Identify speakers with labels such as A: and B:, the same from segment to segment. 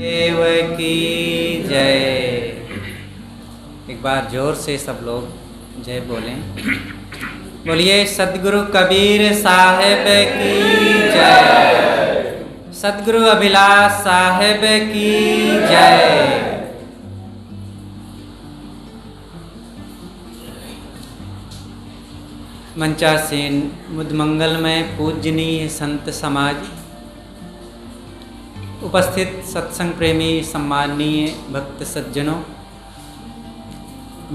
A: देव की जय। एक बार जोर से सब लोग जय बोलें। बोलिए सद्गुरु कबीर साहेब की जय। सद्गुरु अभिलाष साहेब की जय। मंचासीन मुदमंगल में पूजनीय संत समाज, उपस्थित सत्संग प्रेमी सम्माननीय भक्त सज्जनों,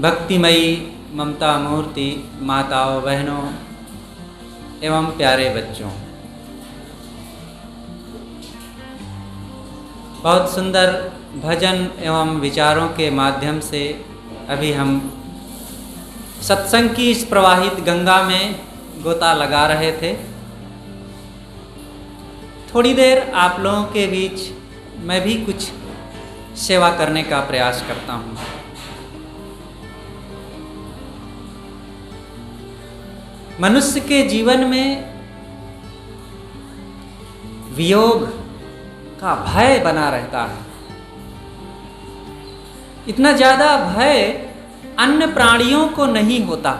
A: भक्तिमयी ममता मूर्ति माताओं बहनों एवं प्यारे बच्चों, बहुत सुंदर भजन एवं विचारों के माध्यम से अभी हम सत्संग की इस प्रवाहित गंगा में गोता लगा रहे थे। थोड़ी देर आप लोगों के बीच मैं भी कुछ सेवा करने का प्रयास करता हूँ। मनुष्य के जीवन में वियोग का भय बना रहता है। इतना ज़्यादा भय अन्य प्राणियों को नहीं होता।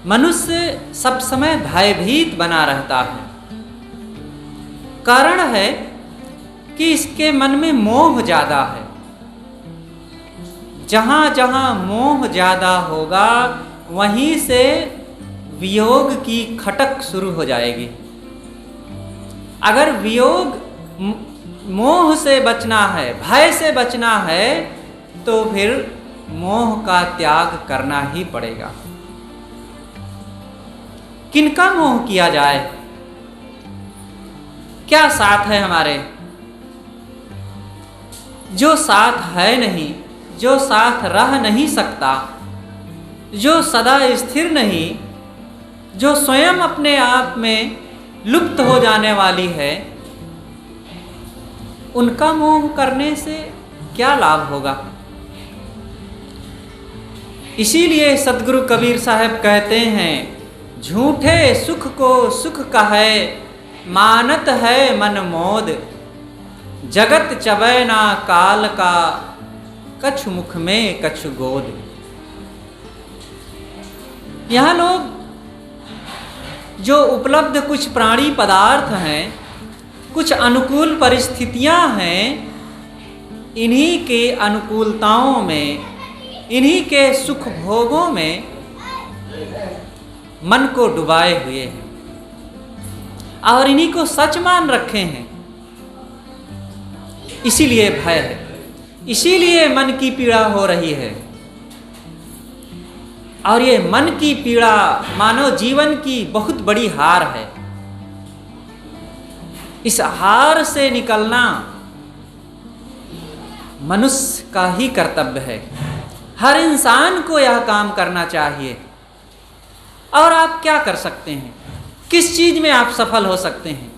A: मनुष्य सब समय भयभीत बना रहता है। कारण है कि इसके मन में मोह ज़्यादा है। जहाँ जहाँ मोह ज़्यादा होगा वहीं से वियोग की खटक शुरू हो जाएगी। अगर वियोग मोह से बचना है, भय से बचना है, तो फिर मोह का त्याग करना ही पड़ेगा। किनका मोह किया जाए? क्या साथ है हमारे? जो साथ है नहीं, जो साथ रह नहीं सकता, जो सदा स्थिर नहीं, जो स्वयं अपने आप में लुप्त हो जाने वाली है, उनका मोह करने से क्या लाभ होगा? इसीलिए सद्गुरु कबीर साहब कहते हैं, झूठे सुख को सुख कहे, मानत है मन मोद, जगत चबै ना काल का, कछु मुख में कछु गोद। यहाँ लोग जो उपलब्ध कुछ प्राणी पदार्थ हैं, कुछ अनुकूल परिस्थितियाँ हैं, इन्हीं के अनुकूलताओं में, इन्हीं के सुख भोगों में मन को डुबाए हुए हैं और इन्हीं को सच मान रखे हैं। इसीलिए भय है, इसीलिए मन की पीड़ा हो रही है। और ये मन की पीड़ा मानव जीवन की बहुत बड़ी हार है। इस हार से निकलना मनुष्य का ही कर्तव्य है। हर इंसान को यह काम करना चाहिए। और आप क्या कर सकते हैं? किस चीज में आप सफल हो सकते हैं?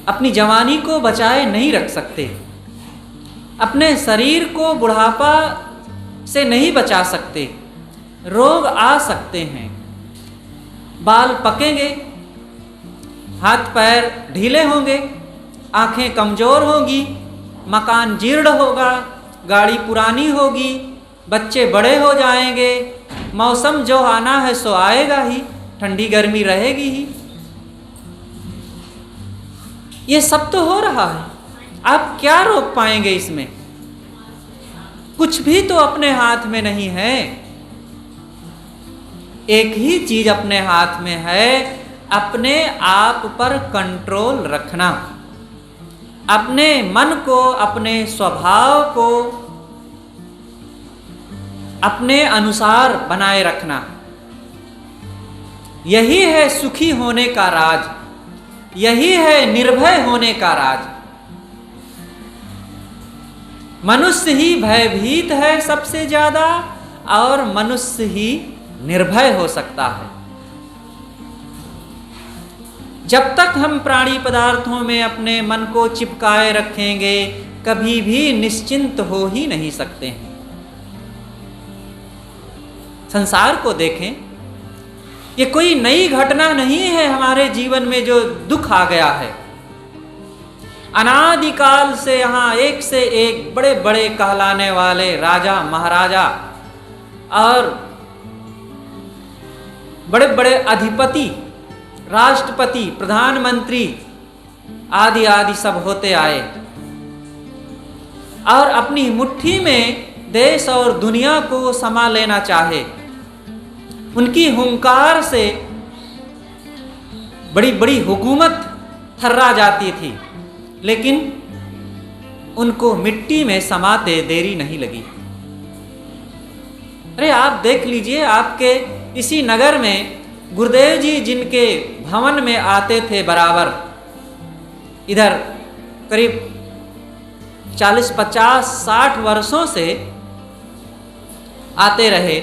A: अपनी जवानी को बचाए नहीं रख सकते, अपने शरीर को बुढ़ापा से नहीं बचा सकते। रोग आ सकते हैं, बाल पकेंगे, हाथ पैर ढीले होंगे, आंखें कमजोर होंगी, मकान जीर्ण होगा, गाड़ी पुरानी होगी, बच्चे बड़े हो जाएंगे, मौसम जो आना है सो आएगा ही, ठंडी गर्मी रहेगी ही। ये सब तो हो रहा है। आप क्या रोक पाएंगे इसमें? कुछ भी तो अपने हाथ में नहीं है। एक ही चीज अपने हाथ में है, अपने आप पर कंट्रोल रखना, अपने मन को, अपने स्वभाव को अपने अनुसार बनाए रखना। यही है सुखी होने का राज, यही है निर्भय होने का राज। मनुष्य ही भयभीत है सबसे ज्यादा, और मनुष्य ही निर्भय हो सकता है। जब तक हम प्राणी पदार्थों में अपने मन को चिपकाए रखेंगे, कभी भी निश्चिंत हो ही नहीं सकते हैं। संसार को देखें, ये कोई नई घटना नहीं है हमारे जीवन में जो दुख आ गया है। अनादिकाल से यहाँ एक से एक बड़े बड़े कहलाने वाले राजा महाराजा और बड़े बड़े अधिपति, राष्ट्रपति, प्रधानमंत्री आदि आदि सब होते आए और अपनी मुट्ठी में देश और दुनिया को समा लेना चाहे। उनकी हुंकार से बड़ी बड़ी हुकूमत थर्रा जाती थी, लेकिन उनको मिट्टी में समाते देरी नहीं लगी। अरे आप देख लीजिए, आपके इसी नगर में गुरुदेव जी जिनके भवन में आते थे बराबर, इधर करीब 40, 50, 60 वर्षों से आते रहे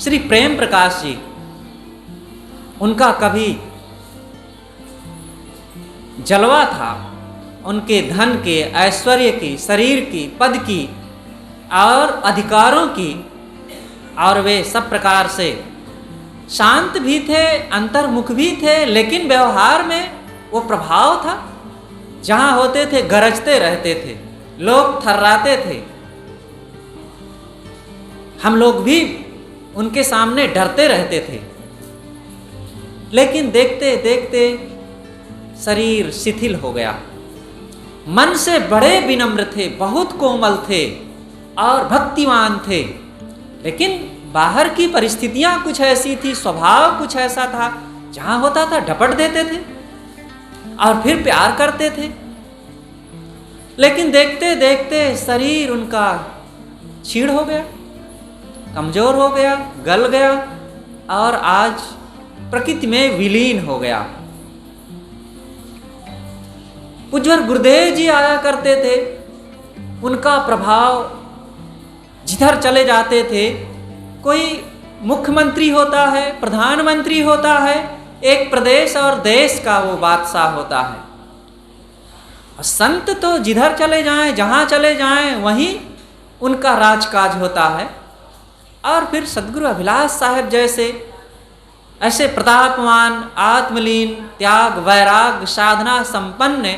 A: श्री प्रेम प्रकाश जी, उनका कभी जलवा था उनके धन के, ऐश्वर्य की, शरीर की, पद की और अधिकारों की, और वे सब प्रकार से शांत भी थे, अंतर्मुख भी थे, लेकिन व्यवहार में वो प्रभाव था। जहां होते थे गरजते रहते थे, लोग थर्राते थे। हम लोग भी उनके सामने डरते रहते थे, लेकिन देखते देखते शरीर शिथिल हो गया। मन से बड़े विनम्र थे, बहुत कोमल थे और भक्तिवान थे, लेकिन बाहर की परिस्थितियां कुछ ऐसी थी, स्वभाव कुछ ऐसा था, जहां होता था डपट देते थे और फिर प्यार करते थे। लेकिन देखते देखते शरीर उनका क्षीण हो गया, कमजोर हो गया, गल गया और आज प्रकृति में विलीन हो गया। पूज्य गुरुदेव जी आया करते थे, उनका प्रभाव जिधर चले जाते थे, कोई मुख्यमंत्री होता है, प्रधानमंत्री होता है, एक प्रदेश और देश का वो बादशाह होता है। और संत तो जिधर चले जाएं, जहां चले जाएं, वहीं उनका राजकाज होता है। और फिर सद्गुरु अभिलाष साहब जैसे ऐसे प्रतापवान, आत्मलीन, त्याग, वैराग, साधना संपन्न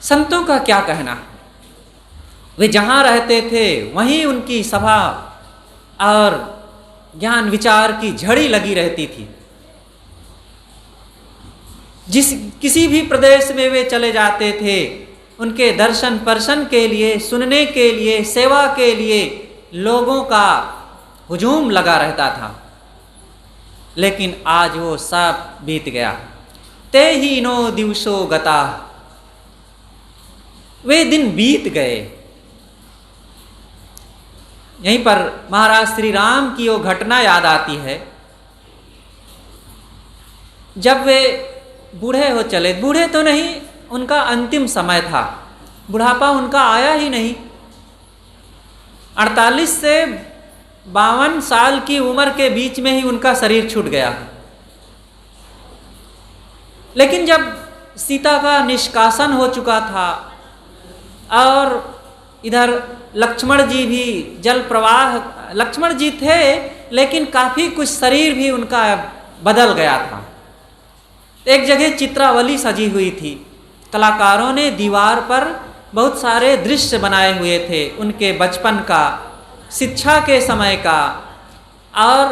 A: संतों का क्या कहना। वे जहां रहते थे वहीं उनकी सभा और ज्ञान विचार की झड़ी लगी रहती थी। किसी भी प्रदेश में वे चले जाते थे, उनके दर्शन पर्शन के लिए, सुनने के लिए, सेवा के लिए लोगों का हुजूम लगा रहता था। लेकिन आज वो सब बीत गया। ते ही नो दिवसो गता, वे दिन बीत गए। यहीं पर महाराज श्री राम की वो घटना याद आती है, जब वे बूढ़े हो चले। बूढ़े तो नहीं, उनका अंतिम समय था, बुढ़ापा उनका आया ही नहीं। 48 से 52 साल की उम्र के बीच में ही उनका शरीर छूट गया। लेकिन जब सीता का निष्कासन हो चुका था और इधर लक्ष्मण जी भी जल प्रवाह, लक्ष्मण जी थे लेकिन काफ़ी कुछ शरीर भी उनका बदल गया था। एक जगह चित्रावली सजी हुई थी, कलाकारों ने दीवार पर बहुत सारे दृश्य बनाए हुए थे, उनके बचपन का, शिक्षा के समय का और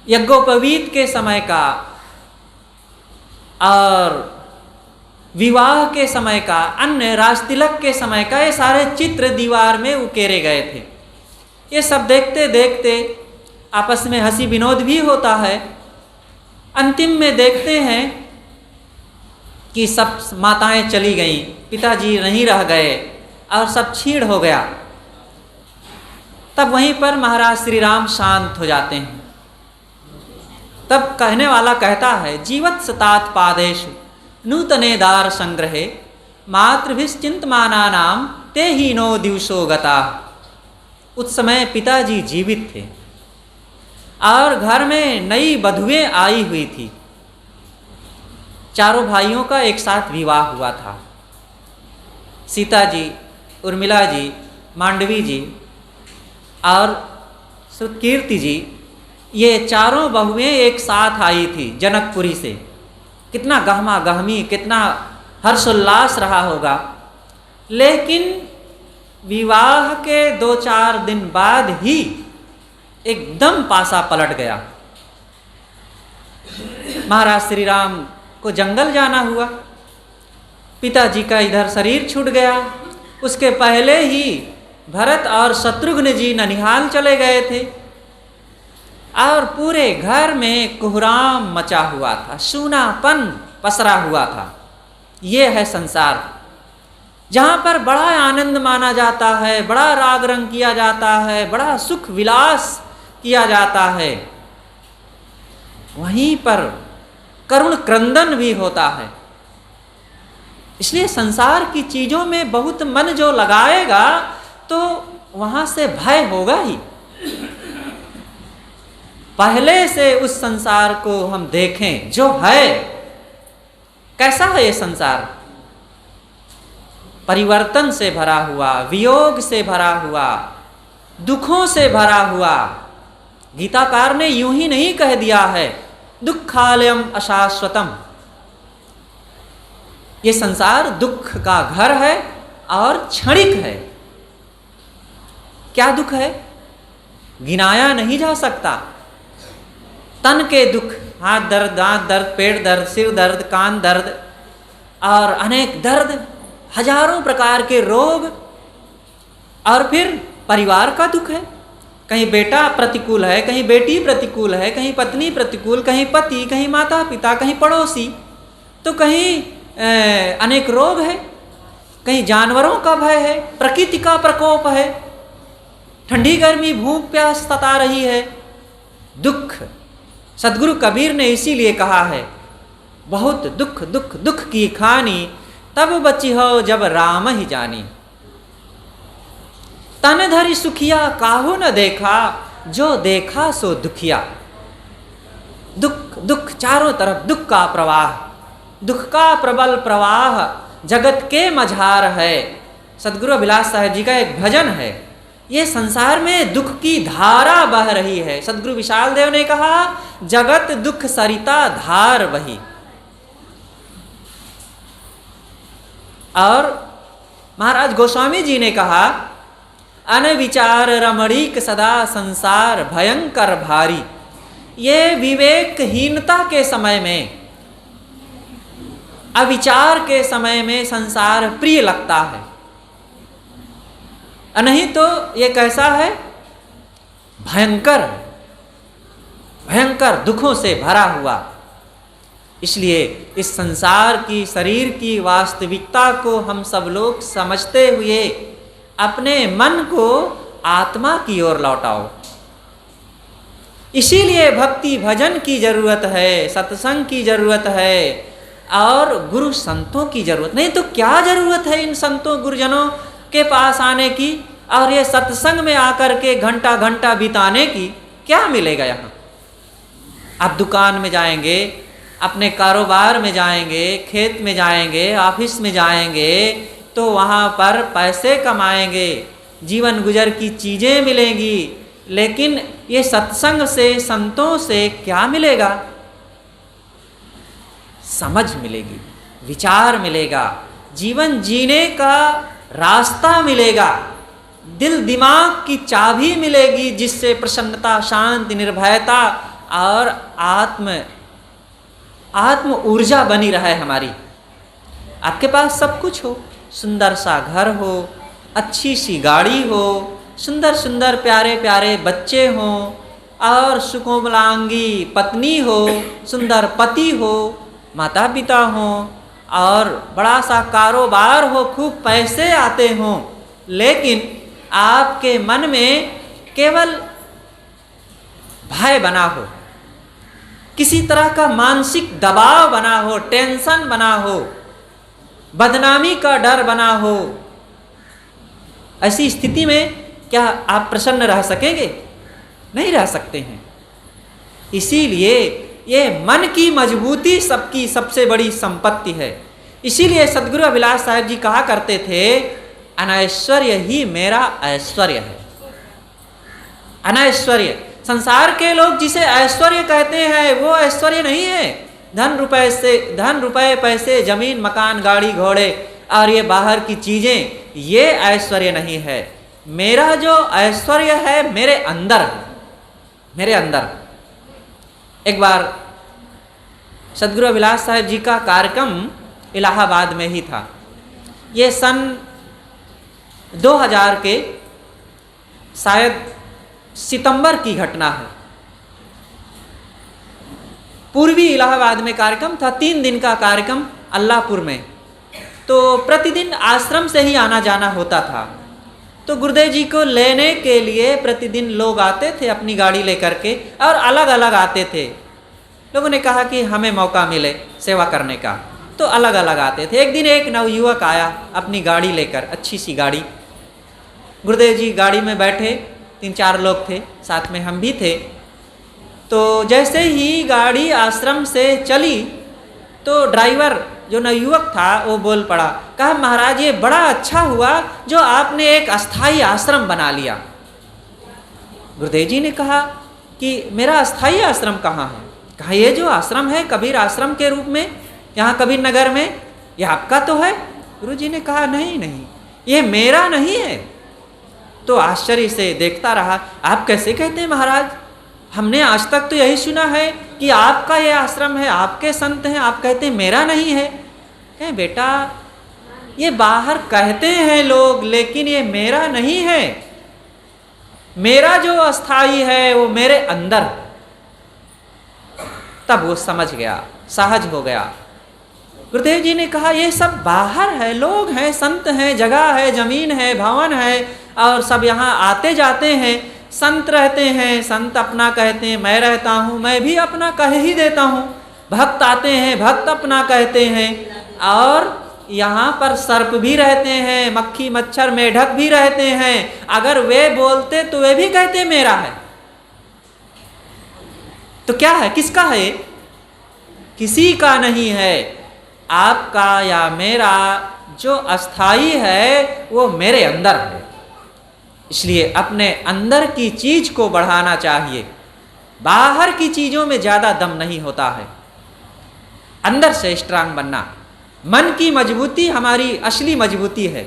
A: यज्ञोपवीत के समय का और विवाह के समय का, अन्य राजतिलक के समय का, ये सारे चित्र दीवार में उकेरे गए थे। ये सब देखते देखते आपस में हंसी विनोद भी होता है। अंतिम में देखते हैं कि सब माताएं चली गईं, पिताजी नहीं रह गए और सब छीड़ हो गया। तब वहीं पर महाराज श्री राम शांत हो जाते हैं। तब कहने वाला कहता है, जीवत सतात पादेषु नूतनेदार संग्रहे मातृभिश्चिंतमानानाम ते ही नो दिवसो गता। उस समय पिताजी जीवित थे और घर में नई वधुएं आई हुई थी। चारों भाइयों का एक साथ विवाह हुआ था। सीता जी, उर्मिला जी, मांडवी जी और श्रुतकीर्ति जी, ये चारों बहुएं एक साथ आई थी जनकपुरी से। कितना गहमा गहमी, कितना हर्षोल्लास रहा होगा। लेकिन विवाह के 2-4 दिन बाद ही एकदम पासा पलट गया। महाराज श्री राम को जंगल जाना हुआ, पिताजी का इधर शरीर छूट गया। उसके पहले ही भरत और शत्रुघ्न जी ननिहाल चले गए थे और पूरे घर में कोहराम मचा हुआ था, सूनापन पसरा हुआ था। ये है संसार, जहाँ पर बड़ा आनंद माना जाता है, बड़ा राग रंग किया जाता है, बड़ा सुख विलास किया जाता है, वहीं पर करुण क्रंदन भी होता है। इसलिए संसार की चीजों में बहुत मन जो लगाएगा तो वहां से भय होगा ही। पहले से उस संसार को हम देखें जो है, कैसा है ये संसार? परिवर्तन से भरा हुआ, वियोग से भरा हुआ, दुखों से भरा हुआ। गीताकार ने यूं ही नहीं कह दिया है दुखालयम अशाश्वतम। ये संसार दुख का घर है और क्षणिक है। क्या दुख है? गिनाया नहीं जा सकता। तन के दुख, हाथ दर्द, दांत दर्द, पेट दर्द, सिर दर्द, कान दर्द और अनेक दर्द, हजारों प्रकार के रोग। और फिर परिवार का दुख है, कहीं बेटा प्रतिकूल है, कहीं बेटी प्रतिकूल है, कहीं पत्नी प्रतिकूल, कहीं पति, कहीं माता पिता, कहीं पड़ोसी, तो कहीं अनेक रोग है, कहीं जानवरों का भय है, प्रकृति का प्रकोप है, ठंडी गर्मी, भूख प्यास सता रही है, दुख। सदगुरु कबीर ने इसीलिए कहा है बहुत दुख दुख दुख की खानी, तब बची हो जब राम ही जानी। तन धरि सुखिया काहू न देखा, जो देखा सो दुखिया। दुख दुख, चारों तरफ दुख का प्रवाह, दुख का प्रबल प्रवाह जगत के मझार है। सदगुरु अभिलाष साहब जी का एक भजन है, ये संसार में दुख की धारा बह रही है। सदगुरु विशाल देव ने कहा जगत दुख सरिता धार बही। और महाराज गोस्वामी जी ने कहा अनविचार रमणीक सदा संसार भयंकर भारी। ये विवेकहीनता के समय में, अविचार के समय में संसार प्रिय लगता है, नहीं तो ये कैसा है? भयंकर, भयंकर दुखों से भरा हुआ। इसलिए इस संसार की, शरीर की वास्तविकता को हम सब लोग समझते हुए अपने मन को आत्मा की ओर लौटाओ। इसीलिए भक्ति भजन की जरूरत है, सत्संग की जरूरत है और गुरु संतों की जरूरत। नहीं तो क्या जरूरत है इन संतों गुरुजनों के पास आने की और ये सत्संग में आकर के घंटा घंटा बिताने की? क्या मिलेगा यहाँ? आप दुकान में जाएंगे, अपने कारोबार में जाएंगे, खेत में जाएंगे, ऑफिस में जाएंगे, तो वहाँ पर पैसे कमाएंगे, जीवन गुजर की चीज़ें मिलेंगी, लेकिन ये सत्संग से, संतों से क्या मिलेगा? समझ मिलेगी, विचार मिलेगा, जीवन जीने का रास्ता मिलेगा, दिल दिमाग की चाबी मिलेगी, जिससे प्रसन्नता, शांति, निर्भयता और आत्म ऊर्जा बनी रहे हमारी। आपके पास सब कुछ हो, सुंदर सा घर हो, अच्छी सी गाड़ी हो, सुंदर सुंदर प्यारे प्यारे बच्चे हों और सुकोमलांगी पत्नी हो, सुंदर पति हो, माता पिता हों और बड़ा सा कारोबार हो, खूब पैसे आते हों, लेकिन आपके मन में केवल भय बना हो, किसी तरह का मानसिक दबाव बना हो, टेंशन बना हो, बदनामी का डर बना हो, ऐसी स्थिति में क्या आप प्रसन्न रह सकेंगे? नहीं रह सकते हैं। इसीलिए ये मन की मजबूती सबकी सबसे बड़ी संपत्ति है। इसीलिए सदगुरु अभिलाष साहब जी कहा करते थे अनैश्वर्य ही मेरा ऐश्वर्य है। अनैश्वर्य, संसार के लोग जिसे ऐश्वर्य कहते हैं वो ऐश्वर्य नहीं है, धन रुपए पैसे, जमीन मकान गाड़ी घोड़े और ये बाहर की चीज़ें, ये ऐश्वर्य नहीं है। मेरा जो ऐश्वर्य है मेरे अंदर है, मेरे अंदर। एक बार सदगुरु अभिलाष साहिब जी का कार्यक्रम इलाहाबाद में ही था। ये सन 2000 के शायद सितंबर की घटना है। पूर्वी इलाहाबाद में कार्यक्रम था, 3 दिन का कार्यक्रम अल्लाहपुर में। तो प्रतिदिन आश्रम से ही आना जाना होता था। तो गुरुदेव जी को लेने के लिए प्रतिदिन लोग आते थे अपनी गाड़ी लेकर के, और अलग अलग आते थे। लोगों ने कहा कि हमें मौका मिले सेवा करने का, तो अलग अलग आते थे। एक दिन एक नवयुवक आया अपनी गाड़ी लेकर, अच्छी सी गाड़ी। गुरुदेव जी गाड़ी में बैठे, 3-4 लोग थे, साथ में हम भी थे। तो जैसे ही गाड़ी आश्रम से चली तो ड्राइवर जो नवयुवक था वो बोल पड़ा, कहा महाराज ये बड़ा अच्छा हुआ जो आपने एक अस्थाई आश्रम बना लिया। गुरुदेव जी ने कहा कि मेरा अस्थाई आश्रम कहाँ है? कहा ये जो आश्रम है कबीर आश्रम के रूप में यहाँ कबीर नगर में, ये आपका तो है। गुरु जी ने कहा नहीं नहीं, ये मेरा नहीं है। तो आश्चर्य से देखता रहा, आप कैसे कहते हैं महाराज, हमने आज तक तो यही सुना है कि आपका ये आश्रम है, आपके संत हैं, आप कहते हैं मेरा नहीं है। कहें बेटा ये बाहर कहते हैं लोग, लेकिन ये मेरा नहीं है। मेरा जो अस्थाई है वो मेरे अंदर। तब वो समझ गया, सहज हो गया। गुरुदेव जी ने कहा ये सब बाहर है, लोग हैं, संत हैं, जगह है, जमीन है, भवन है, और सब यहाँ आते जाते हैं। संत रहते हैं, संत अपना कहते हैं, मैं रहता हूँ, मैं भी अपना कह ही देता हूँ। भक्त आते हैं, भक्त अपना कहते हैं। और यहाँ पर सर्प भी रहते हैं, मक्खी मच्छर मेढक भी रहते हैं। अगर वे बोलते तो वे भी कहते मेरा है। तो क्या है, किसका है? किसी का नहीं है। आपका या मेरा जो अस्थाई है वो मेरे अंदर है। इसलिए अपने अंदर की चीज को बढ़ाना चाहिए। बाहर की चीजों में ज्यादा दम नहीं होता है। अंदर से स्ट्रांग बनना, मन की मजबूती हमारी असली मजबूती है।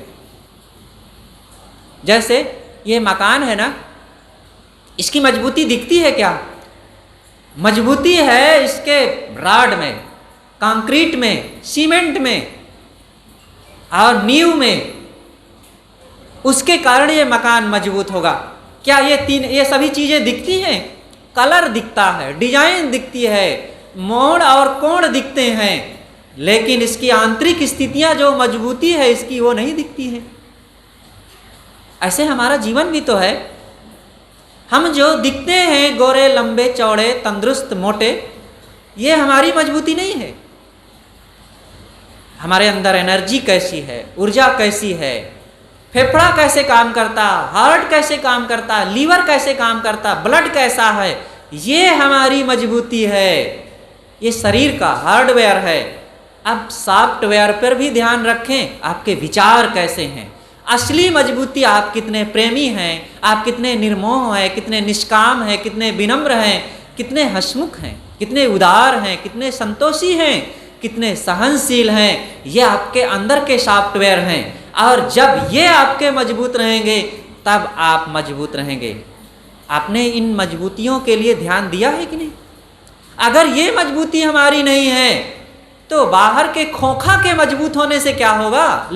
A: जैसे ये मकान है ना, इसकी मजबूती दिखती है क्या? मजबूती है इसके राड में, कंक्रीट में, सीमेंट में और नींव में। उसके कारण ये मकान मजबूत होगा। क्या ये सभी चीजें दिखती हैं? कलर दिखता है, डिजाइन दिखती है, मोड़ और कोण दिखते हैं, लेकिन इसकी आंतरिक स्थितियां जो मजबूती है इसकी वो नहीं दिखती है। ऐसे हमारा जीवन भी तो है। हम जो दिखते हैं गोरे लंबे चौड़े तंदुरुस्त मोटे, ये हमारी मजबूती नहीं है। हमारे अंदर एनर्जी कैसी है, ऊर्जा कैसी है, फेफड़ा कैसे काम करता, हार्ट कैसे काम करता, लीवर कैसे काम करता, ब्लड कैसा है, ये हमारी मजबूती है। ये शरीर का हार्डवेयर है। अब सॉफ्टवेयर पर भी ध्यान रखें, आपके विचार कैसे हैं। असली मजबूती आप कितने प्रेमी हैं, आप कितने निर्मोह हैं, कितने निष्काम हैं, कितने विनम्र हैं, कितने हंसमुख हैं, कितने उदार हैं, कितने संतोषी हैं, कितने सहनशील हैं। ये आपके अंदर के सॉफ्टवेयर हैं। और जब ये आपके मजबूत रहेंगे तब आप मजबूत रहेंगे। आपने इन मजबूतियों के लिए ध्यान दिया है कि नहीं? अगर ये मजबूती हमारी नहीं है तो बाहर के खोखा के मजबूत होने से क्या होगा?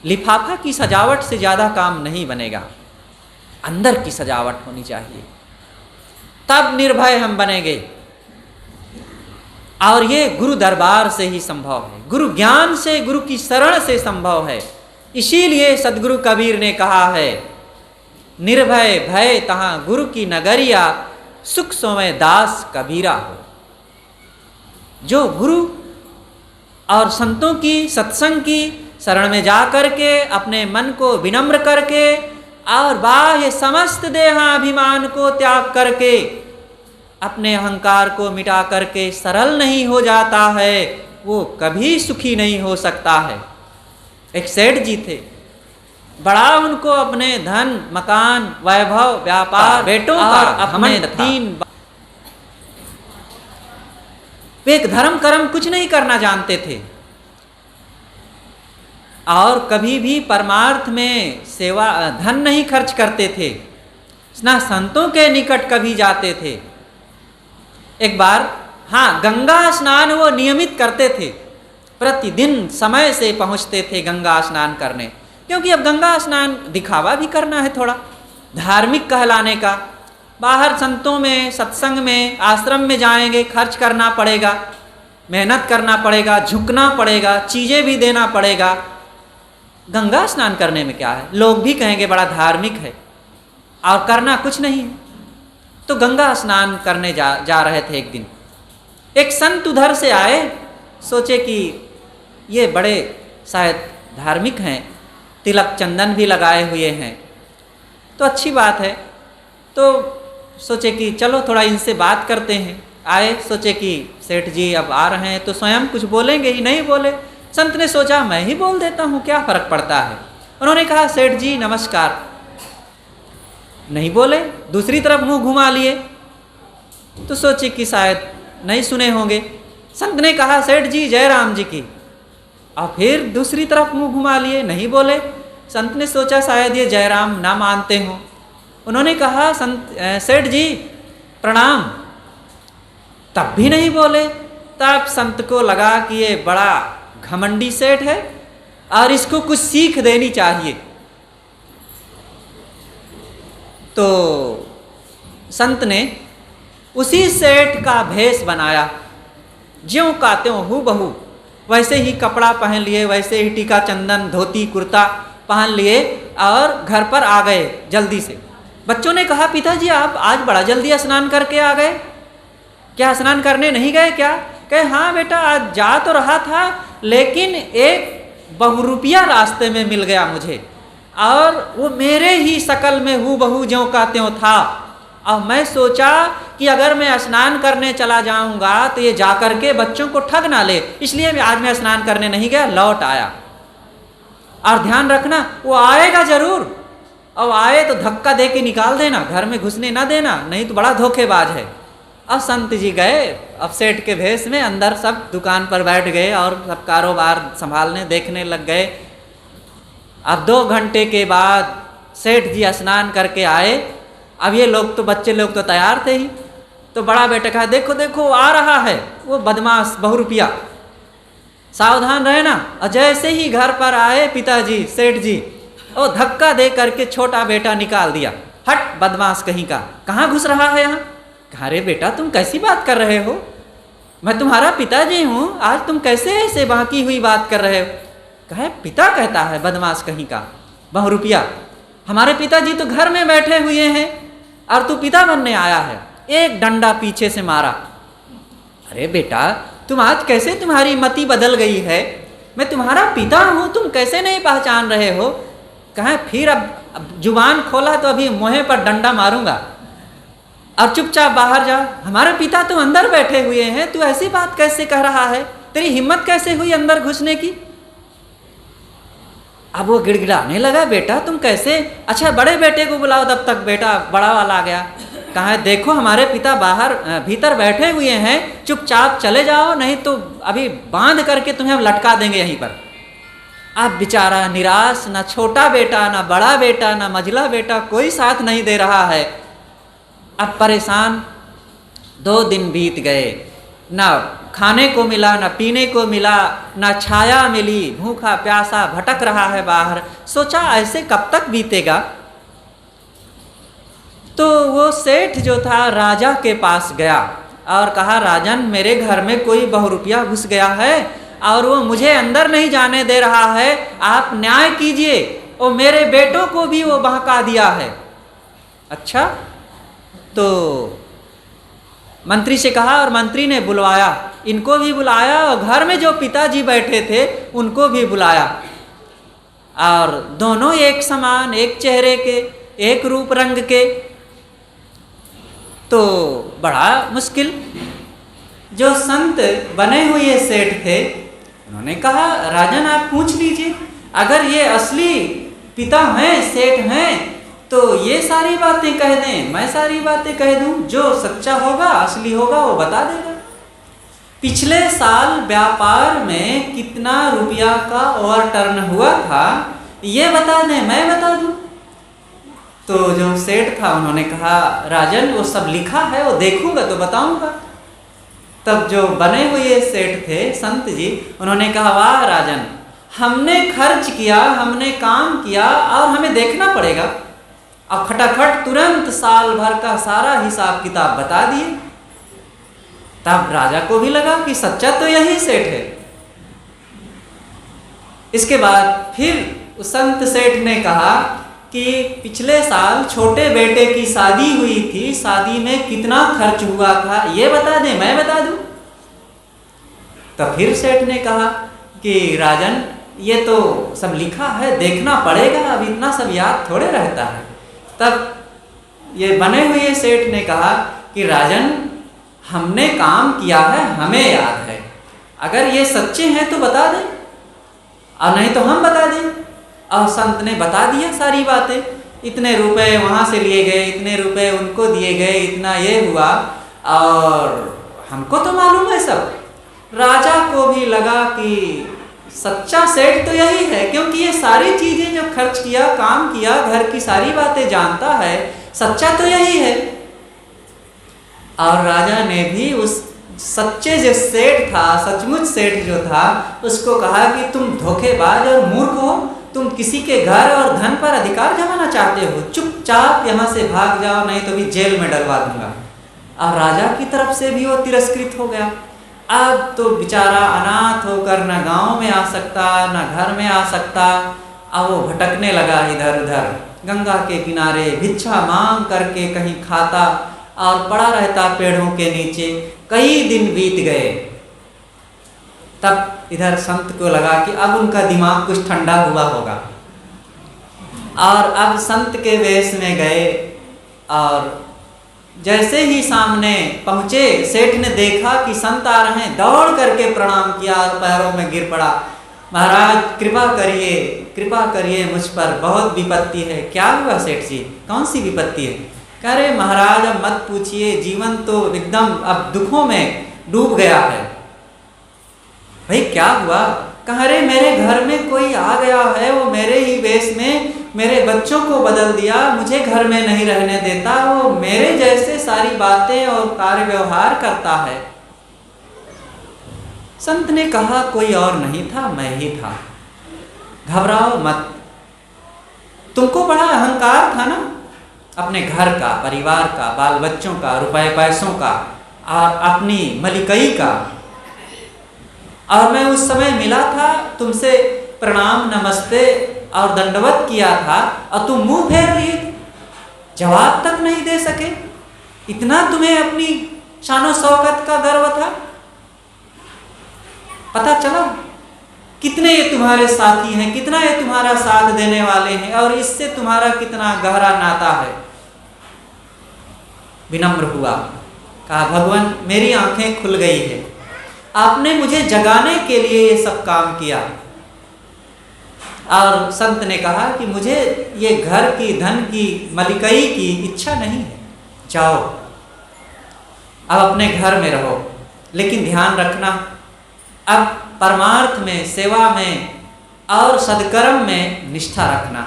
A: लिफाफा की सजावट से ज्यादा काम नहीं बनेगा। अंदर की सजावट होनी चाहिए, तब निर्भय हम बनेंगे। और ये गुरु दरबार से ही संभव है, गुरु ज्ञान से, गुरु की शरण से संभव है। इसीलिए सदगुरु कबीर ने कहा है, निर्भय भय तहां गुरु की नगरिया, सुख सोवे दास कबीरा हो। जो गुरु और संतों की, सत्संग की शरण में जा करके अपने मन को विनम्र करके और बाह्य समस्त देहाभिमान को त्याग करके अपने अहंकार को मिटा करके सरल नहीं हो जाता है, वो कभी सुखी नहीं हो सकता है। एक सेठ जी थे, बड़ा उनको अपने धन, मकान, वैभव, व्यापार, बेटों का अपने 3 वे एक धर्म कर्म कुछ नहीं करना जानते थे और कभी भी परमार्थ में सेवा धन नहीं खर्च करते थे, ना संतों के निकट कभी जाते थे। एक बार हाँ, गंगा स्नान वो नियमित करते थे, प्रतिदिन समय से पहुंचते थे गंगा स्नान करने, क्योंकि अब गंगा स्नान दिखावा भी करना है, थोड़ा धार्मिक कहलाने का। बाहर संतों में, सत्संग में, आश्रम में जाएंगे, खर्च करना पड़ेगा, मेहनत करना पड़ेगा, झुकना पड़ेगा, चीज़ें भी देना पड़ेगा। गंगा स्नान करने में क्या है, लोग भी कहेंगे बड़ा धार्मिक है और करना कुछ नहीं है। तो गंगा स्नान करने जा रहे थे। एक दिन एक संत उधर से आए, सोचे कि ये बड़े शायद धार्मिक हैं, तिलक चंदन भी लगाए हुए हैं, तो अच्छी बात है। तो सोचे कि चलो थोड़ा इनसे बात करते हैं। आए, सोचे कि सेठ जी अब आ रहे हैं तो स्वयं कुछ बोलेंगे ही, नहीं बोले। संत ने सोचा मैं ही बोल देता हूँ, क्या फर्क पड़ता है। उन्होंने कहा सेठ जी नमस्कार, नहीं बोले, दूसरी तरफ मुंह घुमा लिए, तो सोचे कि शायद नहीं सुने होंगे। संत ने कहा सेठ जी जय राम जी की, और फिर दूसरी तरफ मुंह घुमा लिए, नहीं बोले। संत ने सोचा शायद ये जय राम ना मानते हों। उन्होंने कहा सेठ जी प्रणाम, तब भी नहीं बोले। तब संत को लगा कि ये बड़ा घमंडी सेठ है और इसको कुछ सीख देनी चाहिए। तो संत ने उसी सेठ का भेष बनाया, ज्यों का त्यों हूबहू, वैसे ही कपड़ा पहन लिए, वैसे ही टीका चंदन धोती कुर्ता पहन लिए और घर पर आ गए जल्दी से। बच्चों ने कहा पिताजी आप आज बड़ा जल्दी स्नान करके आ गए, क्या स्नान करने नहीं गए क्या? कहे हाँ बेटा आज जा तो रहा था, लेकिन एक बहुरूपिया रास्ते में मिल गया मुझे और वो मेरे ही शकल में हूबहू ज्यों का त्यों था। और मैं सोचा कि अगर मैं स्नान करने चला जाऊंगा तो ये जाकर के बच्चों को ठग ना ले, इसलिए आज मैं स्नान करने नहीं गया, लौट आया। और ध्यान रखना वो आएगा जरूर, और आए तो धक्का दे के निकाल देना, घर में घुसने ना देना, नहीं तो बड़ा धोखेबाज है। अब संत जी गए, अब सेठ के भेष में अंदर सब दुकान पर बैठ गए और सब कारोबार संभालने देखने लग गए। अब 2 घंटे के बाद सेठ जी स्नान करके आए। अब ये लोग तो बच्चे लोग तो तैयार थे ही, तो बड़ा बेटा कहा देखो देखो आ रहा है वो बदमाश बहुरूपिया, सावधान रहना। और जैसे ही घर पर आए पिताजी सेठ जी, वो धक्का दे करके छोटा बेटा निकाल दिया, हट बदमाश कहीं का, कहाँ घुस रहा है यहाँ। कहा रे बेटा तुम कैसी बात कर रहे हो, मैं तुम्हारा पिताजी हूँ, आज तुम कैसे ऐसे बाकी हुई बात कर रहे हो। कहे पिता कहता है बदमाश कहीं का, बहुरूपिया, हमारे पिताजी तो घर में बैठे हुए हैं और तू पिता बनने आया है। एक डंडा पीछे से मारा। अरे बेटा तुम आज कैसे तुम्हारी मति बदल गई है, मैं तुम्हारा पिता हूँ, तुम कैसे नहीं पहचान रहे हो। कहे फिर अब जुबान खोला तो अभी मुँह पर डंडा मारूंगा और चुपचाप बाहर जा, हमारे पिता तो अंदर बैठे हुए हैं, तू ऐसी बात कैसे कह रहा है, तेरी हिम्मत कैसे हुई अंदर घुसने की। अब वो गिड़गिड़ाने लगा, बेटा तुम कैसे, अच्छा बड़े बेटे को बुलाओ, तब तक बेटा बड़ा वाला आ गया। कहा देखो हमारे पिता बाहर भीतर बैठे हुए हैं, चुपचाप चले जाओ, नहीं तो अभी बांध करके तुम्हें हम लटका देंगे यहीं पर। अब बेचारा निराश, ना छोटा बेटा ना बड़ा बेटा ना मझला बेटा, कोई साथ नहीं दे रहा है। अब परेशान 2 दिन बीत गए, ना खाने को मिला, ना पीने को मिला, ना छाया मिली, भूखा प्यासा भटक रहा है बाहर। सोचा ऐसे कब तक बीतेगा। तो वो सेठ जो था राजा के पास गया और कहा राजन मेरे घर में कोई बहुरूपिया घुस गया है और वो मुझे अंदर नहीं जाने दे रहा है, आप न्याय कीजिए, और मेरे बेटों को भी वो बहका दिया है। अच्छा, तो मंत्री से कहा और मंत्री ने बुलवाया, इनको भी बुलाया और घर में जो पिताजी बैठे थे उनको भी बुलाया, और दोनों एक समान, एक चेहरे के, एक रूप रंग के। तो बड़ा मुश्किल। जो संत बने हुए सेठ थे उन्होंने कहा राजन आप पूछ लीजिए, अगर ये असली पिता हैं, सेठ हैं, तो ये सारी बातें कह दें, मैं सारी बातें कह दूं, जो सच्चा होगा असली होगा वो बता देगा। पिछले साल व्यापार में कितना रुपया का ओवर टर्न हुआ था, ये बता दें, मैं बता दूं। तो जो सेठ था उन्होंने कहा, राजन वो सब लिखा है, वो देखूंगा तो बताऊंगा। तब जो बने हुए सेठ थे संत जी, उन्होंने कहा, वाह राजन, हमने खर्च किया, हमने काम किया और हमें देखना पड़ेगा। और खटाखट तुरंत साल भर का सारा हिसाब किताब बता दिए। तब राजा को भी लगा कि सच्चा तो यही सेठ है। इसके बाद फिर उस संत सेठ ने कहा कि पिछले साल छोटे बेटे की शादी हुई थी, शादी में कितना खर्च हुआ था, ये बता दें, मैं बता दूं। तो फिर सेठ ने कहा कि राजन ये तो सब लिखा है, देखना पड़ेगा, अब इतना सब याद थोड़े रहता है। तब ये बने हुए सेठ ने कहा कि राजन हमने काम किया है, हमें याद है, अगर ये सच्चे हैं तो बता दें और नहीं तो हम बता दें। और संत ने बता दिया सारी बातें, इतने रुपए वहाँ से लिए गए, इतने रुपए उनको दिए गए, इतना ये हुआ, और हमको तो मालूम है सब। राजा को भी लगा कि सच्चा सेठ तो यही है, क्योंकि ये सारी चीजें जो खर्च किया, काम किया, घर की सारी बातें जानता है, सच्चा तो यही है। और राजा ने भी उस सच्चे जो सेठ था, सचमुच सेठ जो था, उसको कहा कि तुम धोखेबाज और मूर्ख हो, तुम किसी के घर और धन पर अधिकार जमाना चाहते हो, चुपचाप यहाँ से भाग जाओ, नहीं तो भी जेल में डलवा दूंगा। और राजा की तरफ से भी वो तिरस्कृत हो गया। अब तो बेचारा अनाथ होकर न गांव में आ सकता, न घर में आ सकता। अब वो भटकने लगा इधर उधर, गंगा के किनारे भिक्षा मांग करके कहीं खाता और पड़ा रहता पेड़ों के नीचे। कई दिन बीत गए। तब इधर संत को लगा कि अब उनका दिमाग कुछ ठंडा हुआ होगा, और अब संत के वेश में गए। और जैसे ही सामने पहुँचे, सेठ ने देखा कि संत आ रहे हैं, दौड़ करके प्रणाम किया और पैरों में गिर पड़ा। महाराज कृपा करिए, कृपा करिए, मुझ पर बहुत विपत्ति है। क्या हुआ सेठ जी, कौन सी विपत्ति है? कह रहे महाराज अब मत पूछिए, जीवन तो एकदम अब दुखों में डूब गया है। भाई क्या हुआ? कह रहे मेरे घर में कोई आ गया है, वो मेरे ही वेश में मेरे बच्चों को बदल दिया, मुझे घर में नहीं रहने देता, वो मेरे जैसे सारी बातें और कार्य व्यवहार करता है। संत ने कहा कोई और नहीं था, मैं ही था, घबराओ मत। तुमको बड़ा अहंकार था ना, अपने घर का, परिवार का, बाल बच्चों का, रुपए पैसों का और अपनी मलिकई का। और मैं उस समय मिला था, तुमसे प्रणाम नमस्ते और दंडवत किया था, और तुम मुंह फेर लिए थे, जवाब तक नहीं दे सके। इतना तुम्हें अपनी शानो शौकत का गर्व था। पता चला कितने ये तुम्हारे साथी हैं, कितना ये तुम्हारा साथ देने वाले हैं, और इससे तुम्हारा कितना गहरा नाता है। विनम्र हुआ, कहा भगवान मेरी आंखें खुल गई है, आपने मुझे जगाने के लिए ये सब काम किया। और संत ने कहा कि मुझे ये घर की, धन की, मलिकई की इच्छा नहीं है, जाओ अब अपने घर में रहो, लेकिन ध्यान रखना अब परमार्थ में, सेवा में और सदकर्म में निष्ठा रखना।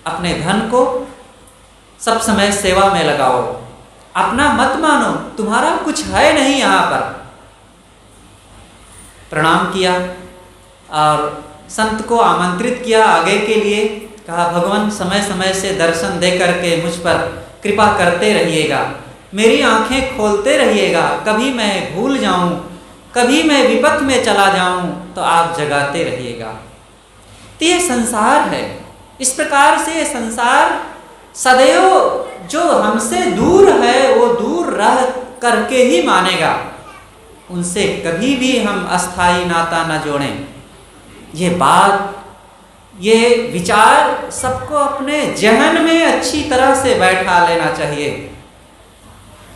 A: अपने धन को सब समय सेवा में लगाओ, अपना मत मानो तुम्हारा कुछ है नहीं यहाँ पर। प्रणाम किया और संत को आमंत्रित किया आगे के लिए। कहा भगवान समय समय से दर्शन दे करके मुझ पर कृपा करते रहिएगा, मेरी आंखें खोलते रहिएगा, कभी मैं भूल जाऊं, कभी मैं विपत में चला जाऊं तो आप जगाते रहिएगा। तो ये संसार है, इस प्रकार से ये संसार सदैव जो हमसे दूर है वो दूर रह करके ही मानेगा, उनसे कभी भी हम अस्थाई नाता न जोड़ें। ये बात, ये विचार सबको अपने जहन में अच्छी तरह से बैठा लेना चाहिए।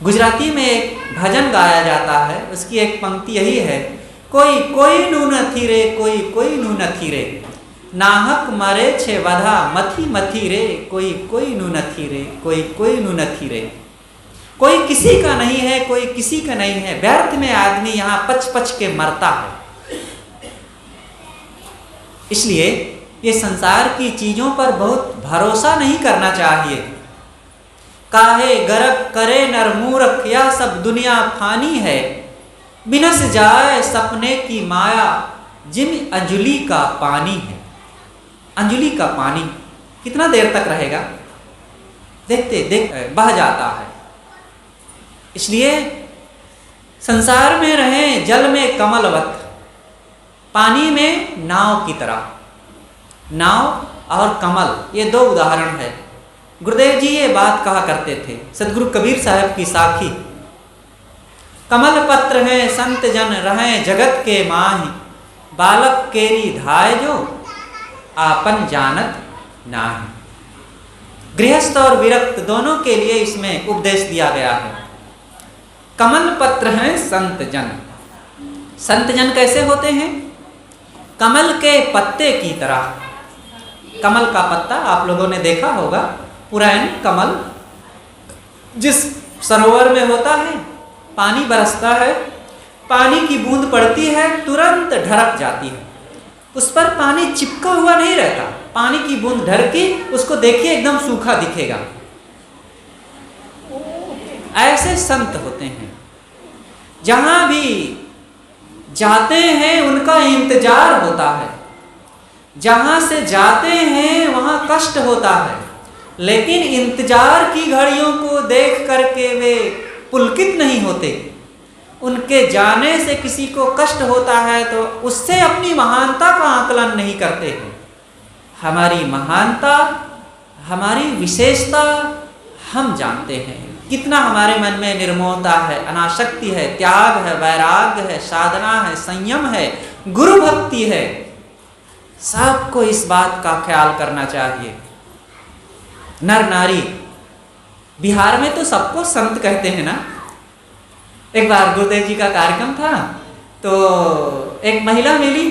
A: गुजराती में एक भजन गाया जाता है, उसकी एक पंक्ति यही है, कोई कोई नू नथी रे, कोई कोई नू नथी रे, नाहक मरे छे वधा मथी मथी रे, कोई कोई नू नथी रे, कोई कोई नू नथी रे। कोई किसी का नहीं है, कोई किसी का नहीं है। व्यर्थ में आदमी यहाँ पच पच के मरता है। इसलिए ये संसार की चीजों पर बहुत भरोसा नहीं करना चाहिए। काहे गर्क करे नर मूर्ख, यह सब दुनिया फानी है। बिनस जाए सपने की माया, जिम अंजुली का पानी है। अंजुली का पानी कितना देर तक रहेगा? देखते देख बह जाता है। इसलिए संसार में रहें जल में कमलवत, पानी में नाव की तरह। नाव और कमल ये दो उदाहरण है। गुरुदेव जी ये बात कहा करते थे, सदगुरु कबीर साहब की साखी। कमल पत्र हैं संत जन रहें जगत के माही, बालक केरी धाय जो आपन जानत नाही। गृहस्थ और विरक्त दोनों के लिए इसमें उपदेश दिया गया है। कमल पत्र हैं संत जन। संत जन कैसे होते हैं? कमल के पत्ते की तरह। कमल का पत्ता आप लोगों ने देखा होगा, पुराने कमल जिस सरोवर में होता है, पानी बरसता है, पानी की बूंद पड़ती है, तुरंत ढरक जाती है। उस पर पानी चिपका हुआ नहीं रहता, पानी की बूंद ढरकी, उसको देखिए एकदम सूखा दिखेगा। ऐसे संत होते हैं, जहां भी जाते हैं उनका इंतजार होता है। जहां से जाते हैं वहां कष्ट होता है, लेकिन इंतजार की घड़ियों को देख करके वे पुलकित नहीं होते। उनके जाने से किसी को कष्ट होता है तो उससे अपनी महानता का आकलन नहीं करते हैं। हमारी महानता, हमारी विशेषता हम जानते हैं। कितना हमारे मन में निर्मोहता है, अनासक्ति है, त्याग है, वैराग्य है, साधना है, संयम है, गुरु भक्ति है। सबको इस बात का ख्याल करना चाहिए। नर नारी, बिहार में तो सबको संत कहते हैं ना। एक बार गुरुदेव जी का कार्यक्रम था तो एक महिला मिली,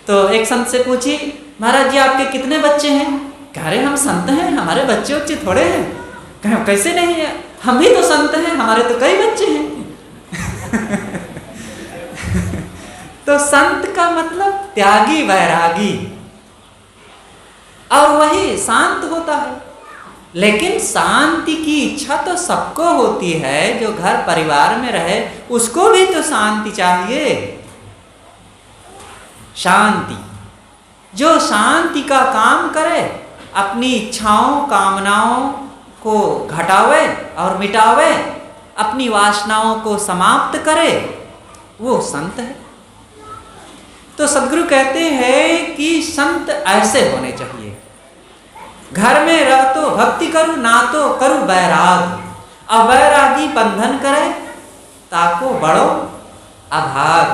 A: तो एक संत से पूछी, महाराज जी आपके कितने बच्चे हैं? कह रहे हम संत हैं, हमारे बच्चे बच्चे थोड़े हैं। कहे कैसे नहीं है, हम भी तो संत हैं, हमारे तो कई बच्चे हैं। तो संत का मतलब त्यागी, वैरागी, और वही शांत होता है। लेकिन शांति की इच्छा तो सबको होती है। जो घर परिवार में रहे उसको भी तो शांति चाहिए। शांति, जो शांति का काम करे, अपनी इच्छाओं कामनाओं को घटावे और मिटावे, अपनी वासनाओं को समाप्त करे, वो संत है। तो सद्गुरु कहते हैं कि संत ऐसे होने चाहिए। घर में रह तो भक्ति करूं, ना तो करूं वैराग। अवैरागी बंधन करे, ताको बड़ो अभाग।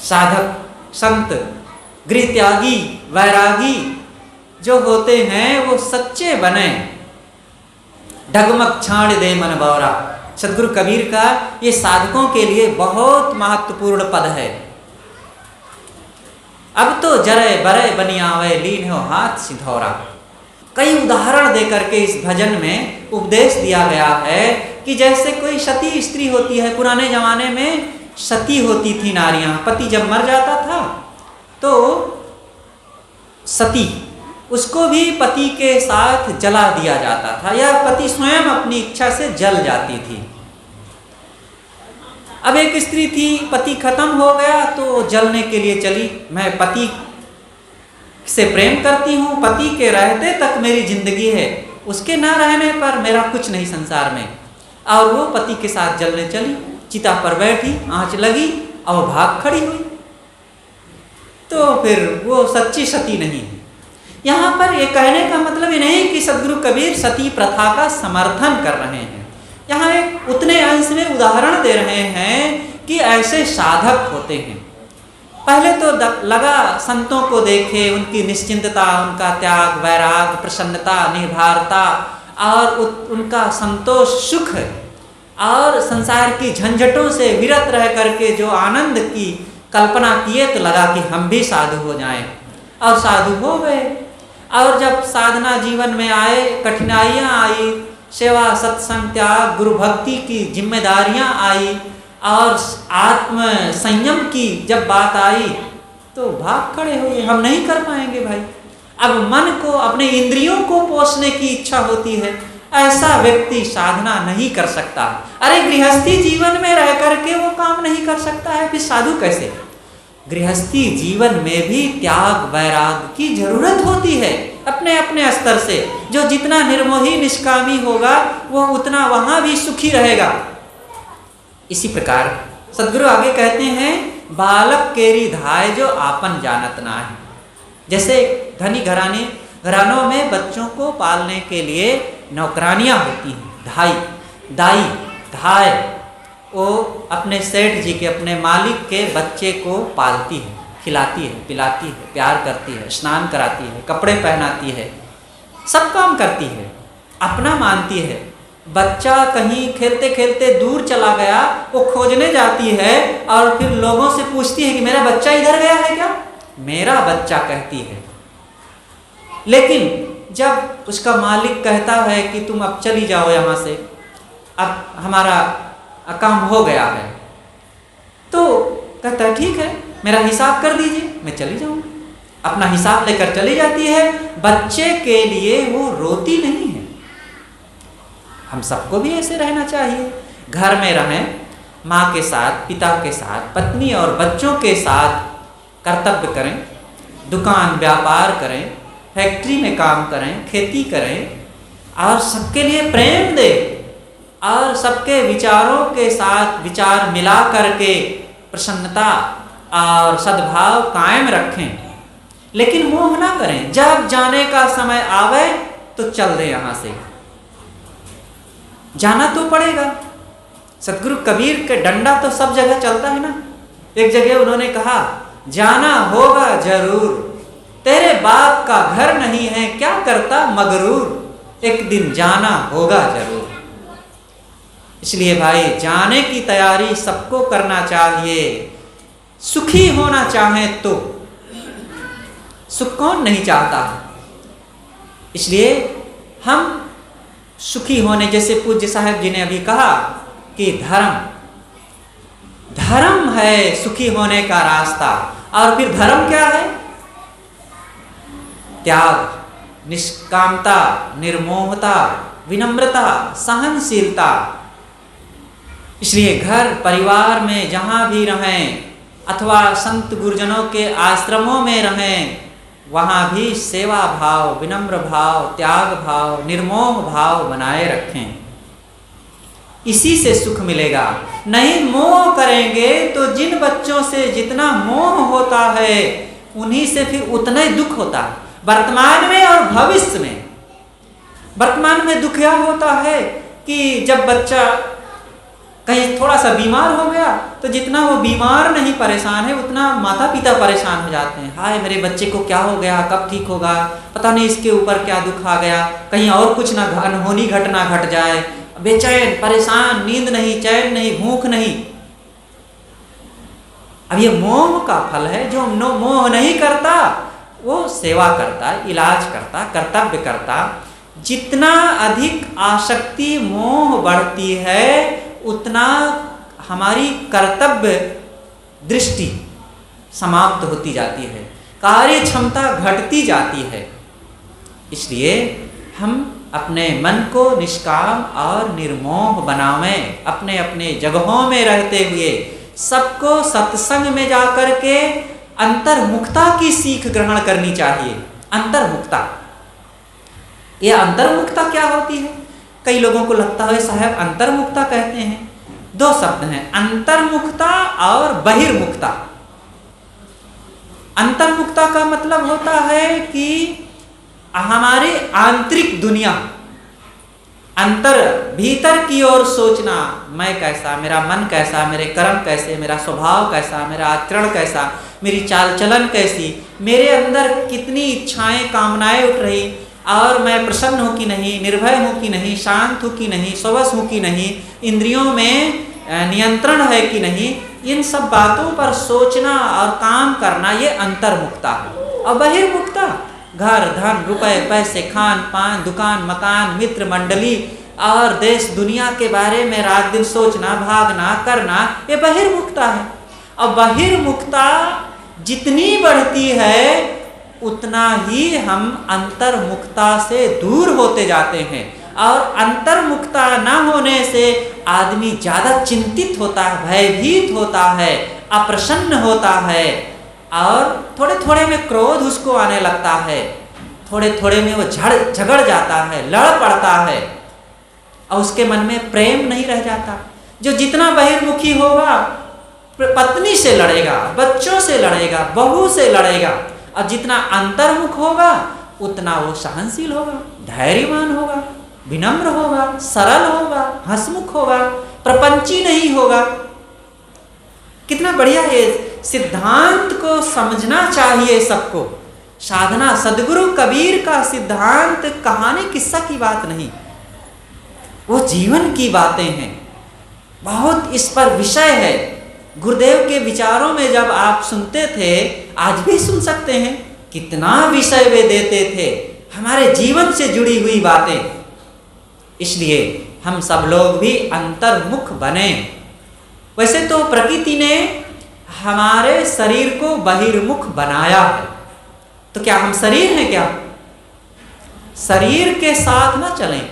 A: साधक, संत, गृह त्यागी, वैरागी जो होते हैं वो सच्चे बने। डगमग छाड़ दे मन बौरा, सदगुरु कबीर का ये साधकों के लिए बहुत महत्वपूर्ण पद है। अब तो जरे बरे बनियावे लीन हो हाथ सिधौरा। कई उदाहरण देकर के इस भजन में उपदेश दिया गया है कि जैसे कोई सती स्त्री होती है। पुराने जमाने में सती होती थी नारियां। पति जब मर जाता था तो सती, उसको भी पति के साथ जला दिया जाता था, या पति स्वयं अपनी इच्छा से जल जाती थी। अब एक स्त्री थी, पति खत्म हो गया तो जलने के लिए चली। मैं पति से प्रेम करती हूँ, पति के रहते तक मेरी जिंदगी है, उसके ना रहने पर मेरा कुछ नहीं संसार में। और वो पति के साथ जलने चली, चिता पर बैठी, आंच लगी और भाग खड़ी हुई। तो फिर वो सच्ची सती नहीं है। यहाँ पर ये कहने का मतलब ये नहीं कि सदगुरु कबीर सती प्रथा का समर्थन कर रहे हैं। यहाँ एक उतने अंश में उदाहरण दे रहे हैं कि ऐसे साधक होते हैं। पहले तो लगा संतों को देखे, उनकी निश्चिंतता, उनका त्याग, वैराग, प्रसन्नता, निर्भरता और उनका संतोष, सुख और संसार की झंझटों से विरत रह करके जो आनंद की कल्पना किए, तो लगा कि हम भी साधु हो जाएं, और साधु हो गए। और जब साधना जीवन में आए, कठिनाइयाँ आई, सेवा सत्संग त्याग गुरु भक्ति की जिम्मेदारियाँ आई और आत्म संयम की जब बात आई तो भाग खड़े हुए, हम नहीं कर पाएंगे भाई। अब मन को, अपने इंद्रियों को पोषने की इच्छा होती है, ऐसा व्यक्ति साधना नहीं कर सकता। अरे गृहस्थी जीवन में रह करके वो काम नहीं कर सकता है, फिर साधु कैसे? गृहस्थी जीवन में भी त्याग वैराग की जरूरत होती है अपने अपने स्तर से। जो जितना निर्मोही निष्कामी होगा वो उतना वहां भी सुखी रहेगा। इसी प्रकार सदगुरु आगे कहते हैं, बालक केरी धाय जो आपन जानत ना है। जैसे धनी घरानों में बच्चों को पालने के लिए नौकरानियां होती हैं, धाई, दाई, धाय, वो अपने सेठ जी के, अपने मालिक के बच्चे को पालती है, खिलाती है, पिलाती है, प्यार करती है, स्नान कराती है, कपड़े पहनाती है, सब काम करती है, अपना मानती है। बच्चा कहीं खेलते खेलते दूर चला गया, वो खोजने जाती है और फिर लोगों से पूछती है कि मेरा बच्चा इधर गया है क्या? मेरा बच्चा कहती है। लेकिन जब उसका मालिक कहता है कि तुम अब चली जाओ यहाँ से, अब हमारा काम हो गया है, तो कहता है ठीक है, मेरा हिसाब कर दीजिए, मैं चली जाऊँगी। अपना हिसाब लेकर चली जाती है। बच्चे के लिए वो रोती नहीं है। हम सबको भी ऐसे रहना चाहिए। घर में रहें, माँ के साथ, पिता के साथ, पत्नी और बच्चों के साथ कर्तव्य करें, दुकान व्यापार करें, फैक्ट्री में काम करें, खेती करें और सबके लिए प्रेम दें और सबके विचारों के साथ विचार मिला करके प्रसन्नता और सद्भाव कायम रखें। लेकिन मोह ना करें। जब जाने का समय आवे तो चल दे यहाँ से, जाना तो पड़ेगा। सतगुरु कबीर के डंडा तो सब जगह चलता है ना। एक जगह उन्होंने कहा, जाना होगा जरूर, तेरे बाप का घर नहीं है, क्या करता मगरूर, एक दिन जाना होगा जरूर। इसलिए भाई जाने की तैयारी सबको करना चाहिए। सुखी होना चाहे तो, सुख कौन नहीं चाहता। इसलिए हम सुखी होने, जैसे पूज्य साहब जी ने अभी कहा कि धर्म है सुखी होने का रास्ता। और फिर धर्म क्या है? त्याग, निष्कामता, निर्मोहता, विनम्रता, सहनशीलता। इसलिए घर परिवार में जहाँ भी रहें अथवा संत गुरुजनों के आश्रमों में रहें, वहाँ भी सेवा भाव, विनम्र भाव, त्याग भाव, निर्मोह भाव बनाए रखें। इसी से सुख मिलेगा। नहीं मोह करेंगे तो जिन बच्चों से जितना मोह होता है उन्हीं से फिर उतना ही दुख होता है, वर्तमान में और भविष्य में। वर्तमान में दुख यह होता है कि जब बच्चा कहीं थोड़ा सा बीमार हो गया तो जितना वो बीमार नहीं परेशान है उतना माता पिता परेशान हो जाते हैं। हाय मेरे बच्चे को क्या हो गया, कब ठीक होगा, पता नहीं इसके ऊपर क्या दुख आ गया, कहीं और कुछ ना अनहोनी घटना घट जाए। बेचैन, परेशान, नींद नहीं, चैन नहीं, भूख नहीं। अब ये मोह का फल है। जो मोह नहीं करता वो सेवा करता, इलाज करता, कर्तव्य करता। जितना अधिक आसक्ति मोह बढ़ती है उतना हमारी कर्तव्य दृष्टि समाप्त होती जाती है, कार्य क्षमता घटती जाती है। इसलिए हम अपने मन को निष्काम और निर्मोह बनावें। अपने अपने जगहों में रहते हुए सबको सत्संग में जाकर के अंतर्मुखता की सीख ग्रहण करनी चाहिए। अंतर्मुखता, यह अंतर्मुखता क्या होती है? कई लोगों को लगता है साहब अंतर्मुखता कहते हैं, दो शब्द हैं, अंतर्मुखता और बहिर्मुखता। अंतर्मुखता का मतलब होता है कि हमारी आंतरिक दुनिया, अंतर भीतर की ओर सोचना, मैं कैसा, मेरा मन कैसा, मेरे कर्म कैसे, मेरा स्वभाव कैसा, मेरा आचरण कैसा, मेरी चाल चलन कैसी, मेरे अंदर कितनी इच्छाएं कामनाएं उठ रही और मैं प्रसन्न हूँ कि नहीं, निर्भय हूँ कि नहीं, शांत हूँ कि नहीं, स्ववश हूँ कि नहीं, इंद्रियों में नियंत्रण है कि नहीं, इन सब बातों पर सोचना और काम करना, ये अंतर्मुखता है। और बहिर्मुखता, घर धन रुपए पैसे खान पान दुकान मकान मित्र मंडली और देश दुनिया के बारे में रात दिन सोचना भागना करना, ये बहिर्मुखता है। और बहिर्मुखता जितनी बढ़ती है उतना ही हम अंतर्मुखता से दूर होते जाते हैं। और अंतर्मुखता न होने से आदमी ज़्यादा चिंतित होता है, भयभीत होता है, अप्रसन्न होता है और थोड़े थोड़े में क्रोध उसको आने लगता है, थोड़े थोड़े में वो झगड़ जाता है, लड़ पड़ता है और उसके मन में प्रेम नहीं रह जाता। जो जितना बहिर्मुखी होगा पत्नी से लड़ेगा, बच्चों से लड़ेगा, बहू से लड़ेगा, और जितना अंतर्मुख होगा उतना वो सहनशील होगा, धैर्यवान होगा, विनम्र होगा, सरल होगा, हंसमुख होगा, प्रपंची नहीं होगा। कितना बढ़िया है। सिद्धांत को समझना चाहिए सबको। साधना सदगुरु कबीर का सिद्धांत कहानी किस्सा की बात नहीं, वो जीवन की बातें हैं। बहुत इस पर विषय है। गुरुदेव के विचारों में जब आप सुनते थे, आज भी सुन सकते हैं, कितना विषय वे देते थे, हमारे जीवन से जुड़ी हुई बातें। इसलिए हम सब लोग भी अंतर्मुख बने। वैसे तो प्रकृति ने हमारे शरीर को बहिर्मुख बनाया है, तो क्या हम शरीर हैं क्या? शरीर के साथ ना चलें,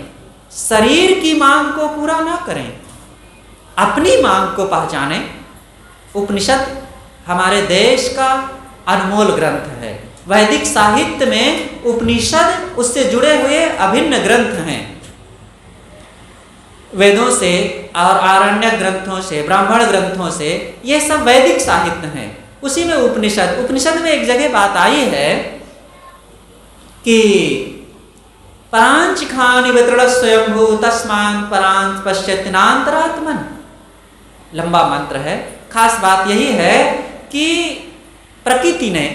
A: शरीर की मांग को पूरा ना करें, अपनी मांग को पहचानें। उपनिषद हमारे देश का अनमोल ग्रंथ है। वैदिक साहित्य में उपनिषद उससे जुड़े हुए अभिन्न ग्रंथ हैं। वेदों से और आरण्यक ग्रंथों से, ब्राह्मण ग्रंथों से, ये सब वैदिक साहित्य हैं। उसी में उपनिषद में एक जगह बात आई है कि परांच खानि वितृण स्वयंभू तस्मान परांच पश्यत्नांतरात्मन। लंबा मंत्र है। खास बात यही है कि प्रकृति ने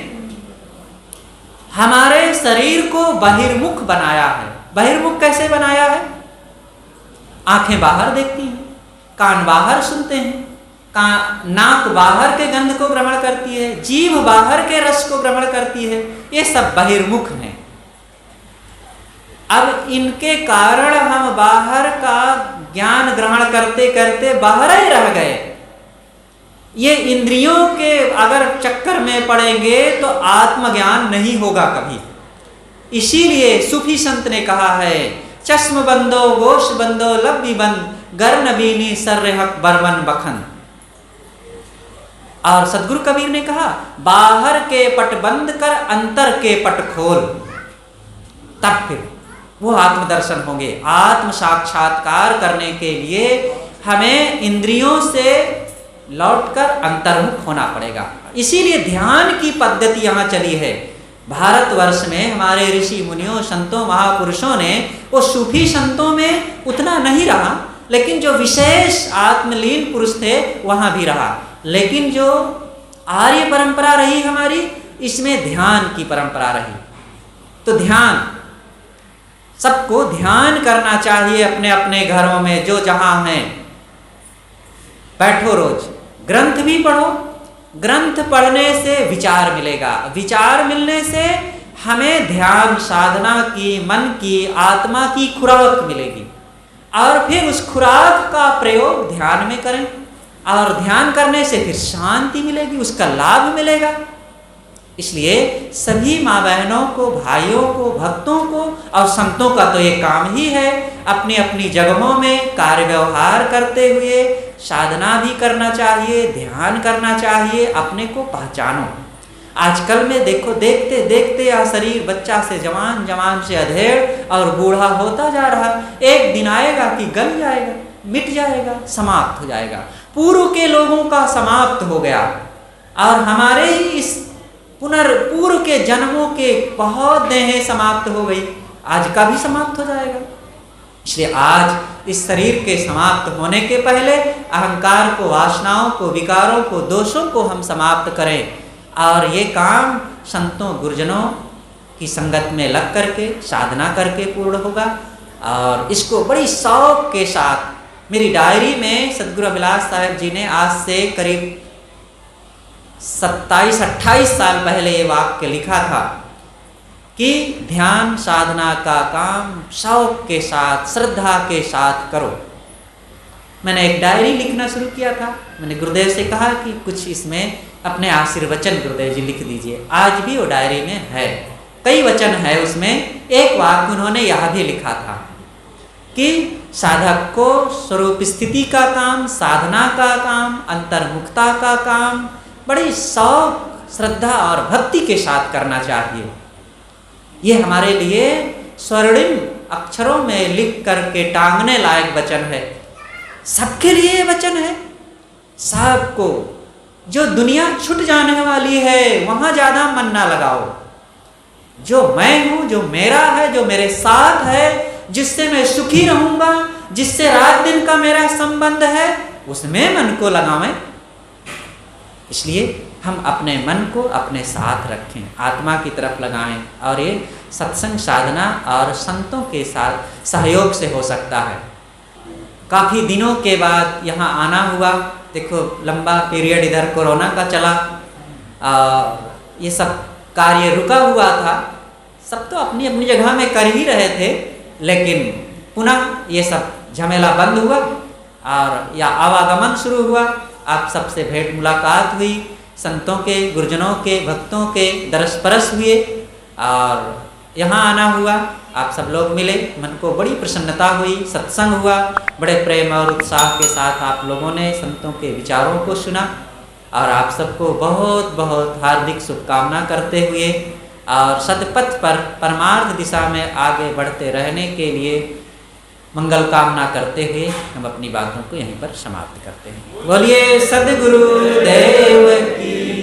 A: हमारे शरीर को बहिर्मुख बनाया है। बहिर्मुख कैसे बनाया है? आंखें बाहर देखती हैं, कान बाहर सुनते हैं, नाक बाहर के गंध को ग्रहण करती है, जीभ बाहर के रस को ग्रहण करती है। ये सब बहिर्मुख हैं। अब इनके कारण हम बाहर का ज्ञान ग्रहण करते करते बाहर ही रह गए। ये इंद्रियों के अगर चक्कर में पड़ेंगे तो आत्मज्ञान नहीं होगा कभी। इसीलिए सूफी संत ने कहा है, चश्म बंदो गोश बंदो लब्बी बंद गर नबीनी सर्रेहक बरमन बखन। और सदगुरु कबीर ने कहा, बाहर के पट बंद कर अंतर के पट खोल, तब फिर वो आत्मदर्शन होंगे। आत्म साक्षात्कार करने के लिए हमें इंद्रियों से लौटकर अंतर्मुख होना पड़ेगा। इसीलिए ध्यान की पद्धति यहाँ चली है। भारतवर्ष में हमारे ऋषि मुनियों संतों महापुरुषों ने, वो सूफी संतों में उतना नहीं रहा, लेकिन जो विशेष आत्मलीन पुरुष थे वहाँ भी रहा। लेकिन जो आर्य परंपरा रही हमारी, इसमें ध्यान की परंपरा रही। तो ध्यान, सबको ध्यान करना चाहिए अपने अपने घरों में, जो जहाँ हैं। बैठो, रोज ग्रंथ भी पढ़ो। ग्रंथ पढ़ने से विचार मिलेगा, विचार मिलने से हमें ध्यान साधना की, मन की, आत्मा की खुराक मिलेगी। और फिर उस खुराक का प्रयोग ध्यान में करें, और ध्यान करने से फिर शांति मिलेगी, उसका लाभ मिलेगा। इसलिए सभी माँ बहनों को, भाइयों को, भक्तों को और संतों का तो ये काम ही है, अपनी अपनी जगहों में कार्य व्यवहार करते हुए साधना भी करना चाहिए, ध्यान करना चाहिए, अपने को पहचानो। आजकल में देखो, देखते देखते यह शरीर बच्चा से जवान, जवान से अधेड़ और बूढ़ा होता जा रहा। एक दिन आएगा कि गल जाएगा, मिट जाएगा, समाप्त हो जाएगा। पूर्व के लोगों का समाप्त हो गया, और हमारे ही इस पूर्व के जन्मों के बहुत देहें समाप्त हो गई, आज का भी समाप्त हो जाएगा। इसलिए आज इस शरीर के समाप्त होने के पहले अहंकार को, वासनाओं को, विकारों को, दोषों को हम समाप्त करें। और ये काम संतों गुरुजनों की संगत में लग करके, साधना करके पूर्ण होगा। और इसको बड़ी शौक के साथ, मेरी डायरी में सदगुरु अभिलाष साहब जी ने आज से करीब 27-28 साल पहले ये वाक्य लिखा था कि ध्यान साधना का काम शौक के साथ, श्रद्धा के साथ करो। मैंने एक डायरी लिखना शुरू किया था। मैंने गुरुदेव से कहा कि कुछ इसमें अपने आशीर्वचन गुरुदेव जी लिख दीजिए। आज भी वो डायरी में है, कई वचन है उसमें। एक वाक्य उन्होंने यह भी लिखा था कि साधक को स्वरूप स्थिति का काम, साधना का काम, अंतर्मुखता का काम बड़ी शौक, श्रद्धा और भक्ति के साथ करना चाहिए। ये हमारे लिए स्वर्णिम अक्षरों में लिख करके टांगने लायक वचन है। सबके लिए ये वचन है। सबको, जो दुनिया छूट जाने वाली है वहां ज्यादा मन ना लगाओ। जो मैं हूं, जो मेरा है, जो मेरे साथ है, जिससे मैं सुखी रहूंगा, जिससे रात दिन का मेरा संबंध है, उसमें मन को लगावें। इसलिए हम अपने मन को अपने साथ रखें, आत्मा की तरफ लगाएं। और ये सत्संग, साधना और संतों के साथ सहयोग से हो सकता है। काफ़ी दिनों के बाद यहाँ आना हुआ। देखो, लंबा पीरियड इधर कोरोना का चला, ये सब कार्य रुका हुआ था। सब तो अपनी अपनी जगह में कर ही रहे थे, लेकिन पुनः ये सब झमेला बंद हुआ और या आवागमन शुरू हुआ। आप सबसे भेंट मुलाकात हुई, संतों के, गुरुजनों के, भक्तों के दरस परस हुए और यहाँ आना हुआ। आप सब लोग मिले, मन को बड़ी प्रसन्नता हुई। सत्संग हुआ, बड़े प्रेम और उत्साह के साथ आप लोगों ने संतों के विचारों को सुना। और आप सबको बहुत बहुत हार्दिक शुभकामना करते हुए और सतपथ पर परमार्थ दिशा में आगे बढ़ते रहने के लिए मंगल कामना करते हुए हम अपनी बातों को यहीं पर समाप्त करते हैं। बोलिए सद्गुरु देव की।